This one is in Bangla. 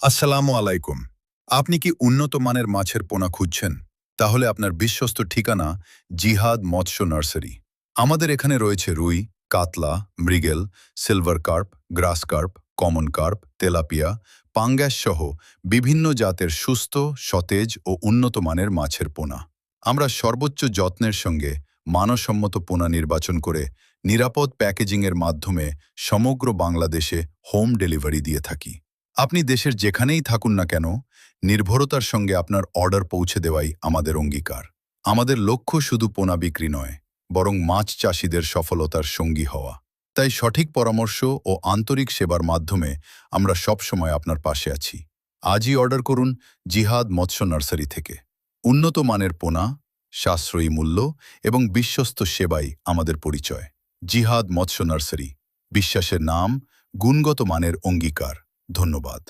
আসসালামু আলাইকুম। আপনি কি উন্নত মানের মাছের পোনা খুঁজছেন? তাহলে আপনার বিশ্বস্ত ঠিকানা জিহাদ মৎস্য নার্সারি। আমাদের এখানে রয়েছে রুই, কাতলা, মৃগেল, সিলভার কার্প, গ্রাস কার্প, কমন কার্প, তেলাপিয়া, পাঙ্গাস সহ বিভিন্ন জাতের সুস্থ, সতেজ ও উন্নত মানের মাছের পোনা। আমরা সর্বোচ্চ যত্নের সঙ্গে মানসম্মত পোনা নির্বাচন করে নিরাপদ প্যাকেজিংয়ের মাধ্যমে সমগ্র বাংলাদেশে হোম ডেলিভারি দিয়ে থাকি। আপনি দেশের যেখানেই থাকুন না কেন, নির্ভরতার সঙ্গে আপনার অর্ডার পৌঁছে দেওয়াই আমাদের অঙ্গীকার। আমাদের লক্ষ্য শুধু পোনা বিক্রি নয়, বরং মাছ চাষিদের সফলতার সঙ্গী হওয়া। তাই সঠিক পরামর্শ ও আন্তরিক সেবার মাধ্যমে আমরা সবসময় আপনার পাশে আছি। আজই অর্ডার করুন জিহাদ মৎস্য নার্সারি থেকে। উন্নত মানের পোনা, সাশ্রয়ী মূল্য এবং বিশ্বস্ত সেবাই আমাদের পরিচয়। জিহাদ মৎস্য নার্সারি, বিশ্বাসের নাম, গুণগত মানের অঙ্গীকার। ধন্যবাদ।